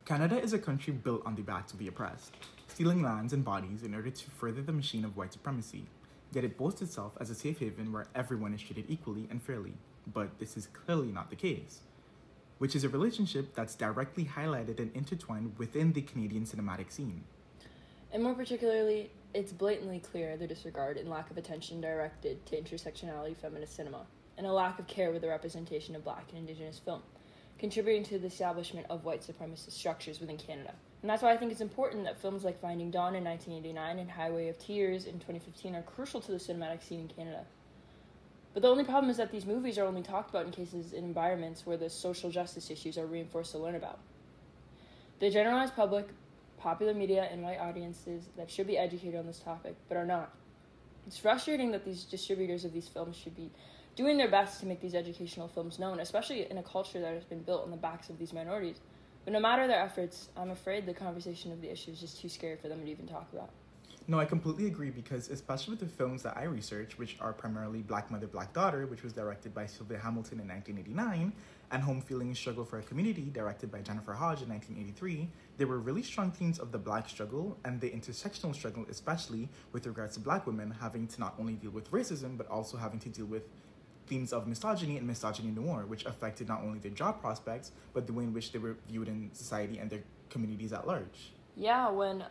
Canada is a country built on the backs of the oppressed, stealing lands and bodies in order to further the machine of white supremacy. Yet it boasts itself as a safe haven where everyone is treated equally and fairly. But this is clearly not the case, which is a relationship that's directly highlighted and intertwined within the Canadian cinematic scene. And more particularly, it's blatantly clear the disregard and lack of attention directed to intersectionality feminist cinema, and a lack of care with the representation of Black and Indigenous film, contributing to the establishment of white supremacist structures within Canada. And that's why I think it's important that films like Finding Dawn in 1989 and Highway of Tears in 2015 are crucial to the cinematic scene in Canada. But the only problem is that these movies are only talked about in cases in environments where the social justice issues are reinforced to learn about. The generalized public, popular media, and white audiences that should be educated on this topic, but are not. It's frustrating that these distributors of these films should be doing their best to make these educational films known, especially in a culture that has been built on the backs of these minorities. But no matter their efforts, I'm afraid the conversation of the issue is just too scary for them to even talk about. No, I completely agree because especially with the films that I researched, which are primarily Black Mother, Black Daughter, which was directed by Sylvia Hamilton in 1989, and Home Feeling Struggle for a Community, directed by Jennifer Hodge in 1983, there were really strong themes of the Black struggle and the intersectional struggle, especially with regards to Black women having to not only deal with racism, but also having to deal with themes of misogyny and misogyny noir, which affected not only their job prospects, but the way in which they were viewed in society and their communities at large. Yeah, when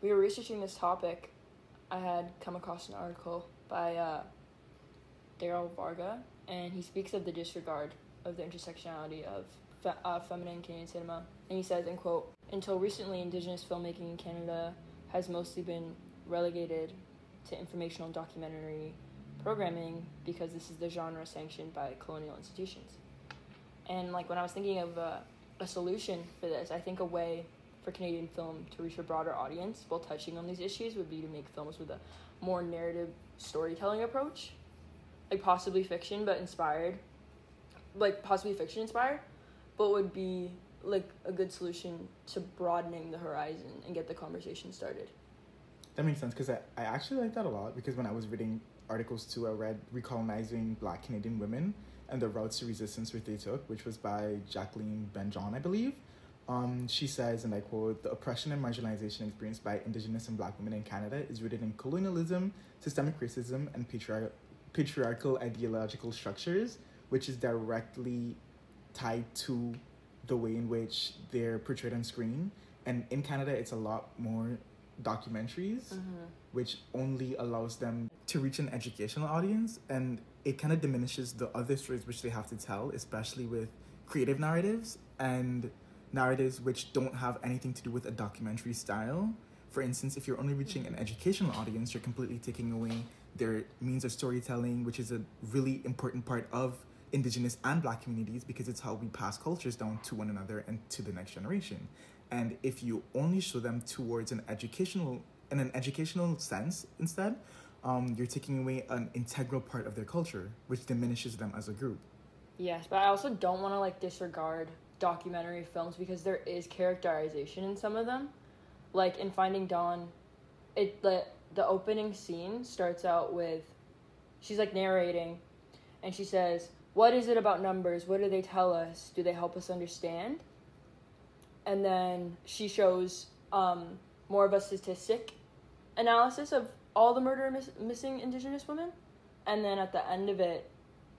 we were researching this topic, I had come across an article by Daryl Varga, and he speaks of the disregard of the intersectionality of feminine Canadian cinema. And he says, and quote, "Until recently, Indigenous filmmaking in Canada has mostly been relegated to informational documentary programming because this is the genre sanctioned by colonial institutions." And like when I was thinking of a solution for this, I think a way for Canadian film to reach a broader audience while touching on these issues would be to make films with a more narrative storytelling approach, like possibly fiction inspired, but would be like a good solution to broadening the horizon and get the conversation started. That makes sense because I actually like that a lot because when I was reading articles too, I read Recolonizing Black Canadian Women and the Routes to Resistance which they took, which was by Jacqueline Benjon, I believe. She says, and I quote, "The oppression and marginalization experienced by Indigenous and Black women in Canada is rooted in colonialism, systemic racism, and patriarchal ideological structures, which is directly tied to the way in which they're portrayed on screen. And in Canada, it's a lot more documentaries, which only allows them to reach an educational audience, and it kind of diminishes the other stories which they have to tell, especially with creative narratives and narratives which don't have anything to do with a documentary style. For instance, if you're only reaching an educational audience, you're completely taking away their means of storytelling, which is a really important part of Indigenous and Black communities because it's how we pass cultures down to one another and to the next generation. And if you only show them towards in an educational sense instead, you're taking away an integral part of their culture, which diminishes them as a group. Yes, but I also don't want to disregard documentary films because there is characterization in some of them. Like in Finding Dawn, the opening scene starts out with, she's narrating, and she says, "What is it about numbers? What do they tell us? Do they help us understand?" And then she shows more of a statistic analysis of all the missing Indigenous women. And then at the end of it,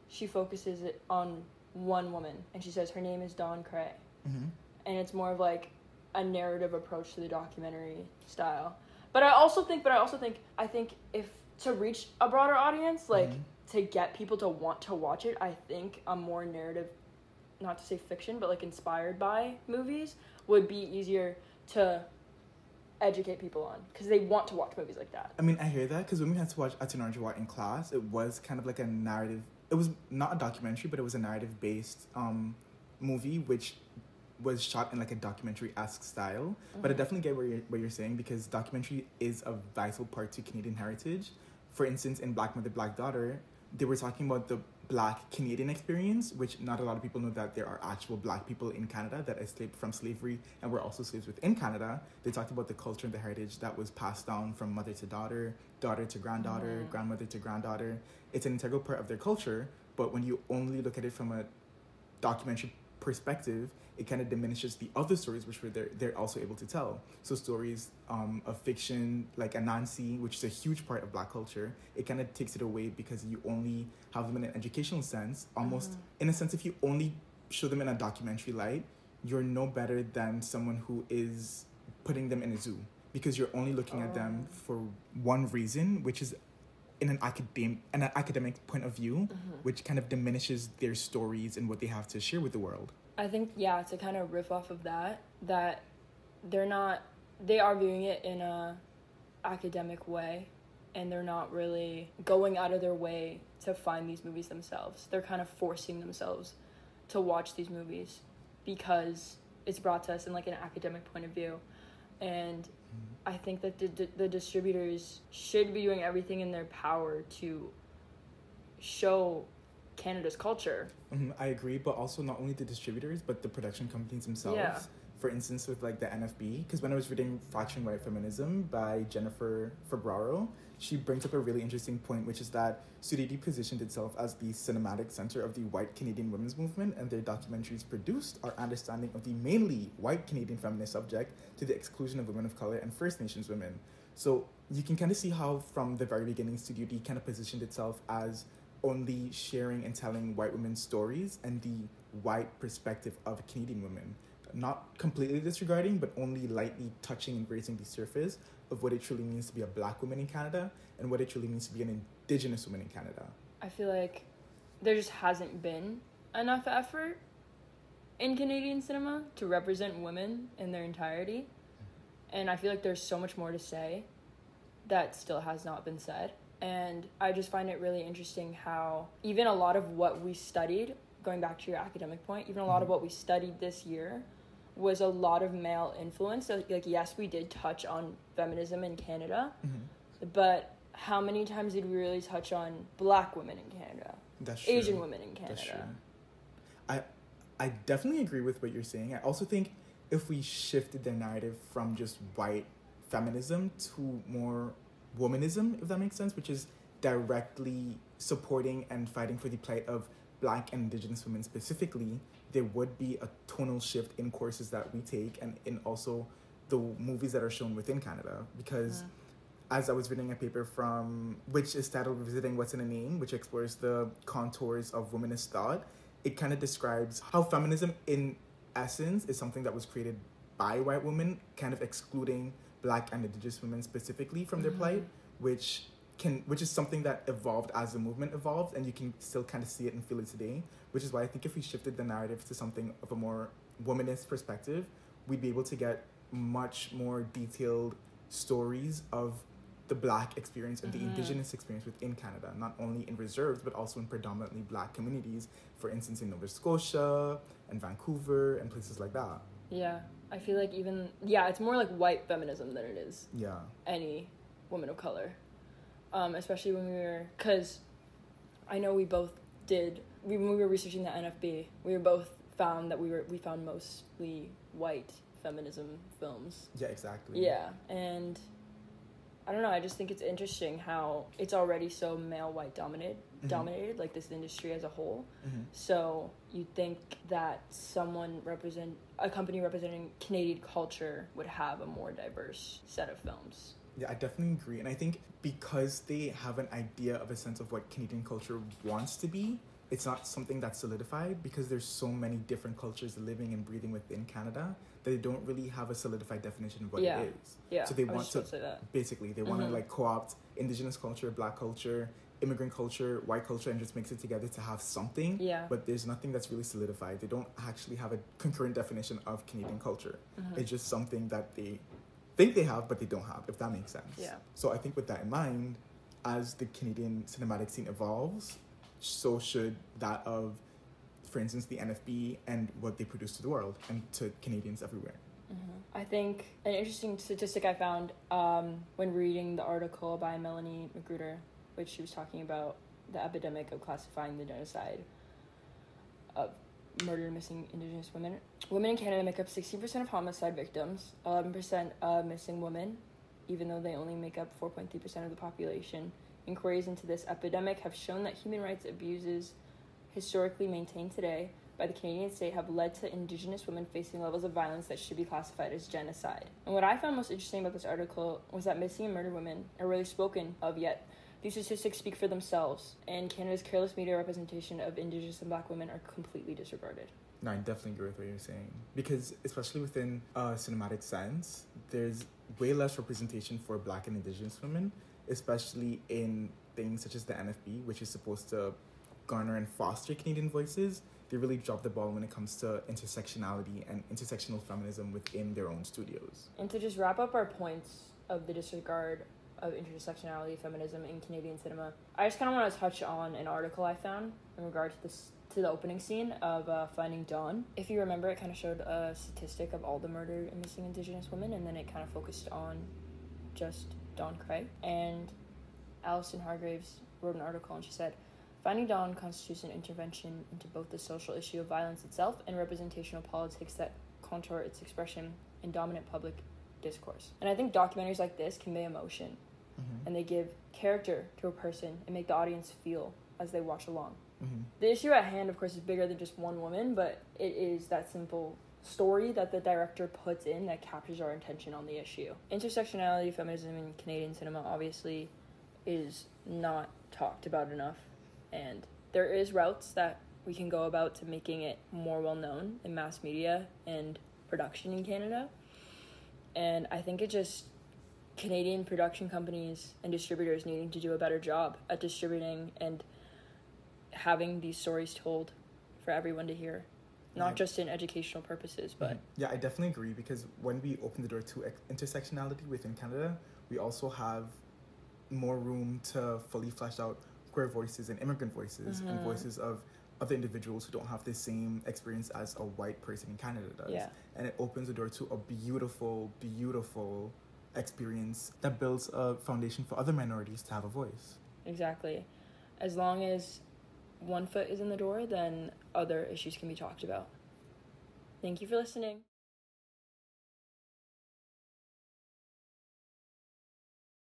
she focuses it on one woman. And she says her name is Dawn Cray. Mm-hmm. And it's more of a narrative approach to the documentary style. But I think if to reach a broader audience, to get people to want to watch it, I think a more narrative, not to say fiction, but inspired by movies would be easier to educate people on because they want to watch movies like that. I mean, I hear that because when we had to watch Atunarjawat in class, it was kind of like a narrative. It was not a documentary, but it was a narrative-based movie, which was shot in a documentary-esque style. Mm-hmm. But I definitely get what you're saying because documentary is a vital part to Canadian heritage. For instance, in Black Mother, Black Daughter, they were talking about the Black Canadian experience, which not a lot of people know that there are actual Black people in Canada that escaped from slavery and were also slaves within Canada. They talked about the culture and the heritage that was passed down from mother to daughter, daughter to granddaughter, grandmother to granddaughter. It's an integral part of their culture, but when you only look at it from a documentary perspective, it kind of diminishes the other stories which they're also able to tell. So stories of fiction like Anansi, which is a huge part of Black culture, it kind of takes it away because you only have them in an educational sense. Almost in a sense, if you only show them in a documentary light, you're no better than someone who is putting them in a zoo, because you're only looking at them for one reason, which is in an academic point of view, which kind of diminishes their stories and what they have to share with the world. I think, to kind of riff off of that they are viewing it in a academic way, and they're not really going out of their way to find these movies themselves. They're kind of forcing themselves to watch these movies because it's brought to us in like an academic point of view. And I think that the distributors should be doing everything in their power to show Canada's culture. I agree, but also not only the distributors, but the production companies themselves. Yeah. For instance, with like the NFB, because when I was reading Fracturing White Feminism by Jennifer Febraro, she brings up a really interesting point, which is that Sudeti positioned itself as the cinematic center of the white Canadian women's movement, and their documentaries produced our understanding of the mainly white Canadian feminist subject to the exclusion of women of color and First Nations women. So you can kind of see how from the very beginning, Studio D kind of positioned itself as only sharing and telling white women's stories and the white perspective of Canadian women. Not completely disregarding, but only lightly touching and grazing the surface of what it truly means to be a Black woman in Canada and what it truly means to be an Indigenous woman in Canada. I feel like there just hasn't been enough effort in Canadian cinema to represent women in their entirety. And I feel like there's so much more to say that still has not been said. And I just find it really interesting how even a lot of what we studied, going back to your academic point, even a lot of what we studied this year was a lot of male influence. So, like, yes, we did touch on feminism in Canada, but how many times did we really touch on Black women in Canada? That's true. Asian women in Canada? That's true. I definitely agree with what you're saying. I also think if we shifted the narrative from just white feminism to more womanism, if that makes sense, which is directly supporting and fighting for the plight of Black and Indigenous women specifically, there would be a tonal shift in courses that we take and in also the movies that are shown within Canada. Because as I was reading a paper which is titled Revisiting What's in a Name, which explores the contours of womanist thought, it kind of describes how feminism in essence is something that was created by white women, kind of excluding Black and Indigenous women specifically from their plight, which is something that evolved as the movement evolved, and you can still kind of see it and feel it today, which is why I think if we shifted the narrative to something of a more womanist perspective, we'd be able to get much more detailed stories of the Black experience and the Indigenous experience within Canada, not only in reserves, but also in predominantly Black communities, for instance, in Nova Scotia and Vancouver and places like that. Yeah, I feel like it's more like white feminism than it is any woman of color. Especially because I know we both did, when we were researching the NFB, we both found that we found mostly white feminism films. Yeah, exactly. Yeah, and I don't know, I just think it's interesting how it's already so male white dominated, like this industry as a whole. So you'd think that a company representing Canadian culture would have a more diverse set of films. Yeah, I definitely agree. And I think because they have an idea of a sense of what Canadian culture wants to be, it's not something that's solidified, because there's so many different cultures living and breathing within Canada that they don't really have a solidified definition of what it is. Yeah, so they want to say that. Basically, they want to like co-opt Indigenous culture, Black culture, immigrant culture, white culture, and just mix it together to have something. Yeah. But there's nothing that's really solidified. They don't actually have a concurrent definition of Canadian culture. It's just something that they think they have, but they don't have, if that makes sense. Yeah. So I think with that in mind, as the Canadian cinematic scene evolves, so should that of, for instance, the NFB and what they produce to the world and to Canadians everywhere. I think an interesting statistic I found when reading the article by Melanie Magruder, which she was talking about the epidemic of classifying the genocide of murdered and missing Indigenous women. Women in Canada make up 16% of homicide victims, 11% of missing women, even though they only make up 4.3% of the population. Inquiries into this epidemic have shown that human rights abuses historically maintained today by the Canadian state have led to Indigenous women facing levels of violence that should be classified as genocide. And what I found most interesting about this article was that missing and murdered women are rarely spoken of yet. These statistics speak for themselves, and Canada's careless media representation of Indigenous and Black women are completely disregarded. No, I definitely agree with what you're saying. Because especially within a cinematic sense, there's way less representation for Black and Indigenous women, especially in things such as the NFB, which is supposed to garner and foster Canadian voices. They really drop the ball when it comes to intersectionality and intersectional feminism within their own studios. And to just wrap up our points of the disregard of intersectionality feminism in Canadian cinema, I just kind of want to touch on an article I found in regard to the opening scene of Finding Dawn. If you remember, it kind of showed a statistic of all the murdered and missing Indigenous women, and then it kind of focused on just Dawn Craig. And Alison Hargraves wrote an article, and she said, Finding Dawn constitutes an intervention into both the social issue of violence itself and representational politics that contour its expression in dominant public discourse. And I think documentaries like this convey emotion, and they give character to a person and make the audience feel as they watch along. The issue at hand, of course, is bigger than just one woman, but it is that simple story that the director puts in that captures our attention on the issue. Intersectionality, feminism in Canadian cinema obviously is not talked about enough, and there is routes that we can go about to making it more well known in mass media and production in Canada. And I think it just Canadian production companies and distributors needing to do a better job at distributing and having these stories told for everyone to hear, not just in educational purposes, but... Yeah, I definitely agree, because when we open the door to intersectionality within Canada, we also have more room to fully flesh out queer voices and immigrant voices and voices of other individuals who don't have the same experience as a white person in Canada does. Yeah. And it opens the door to a beautiful, beautiful experience that builds a foundation for other minorities to have a voice. Exactly. As long as one foot is in the door, then other issues can be talked about. Thank you for listening.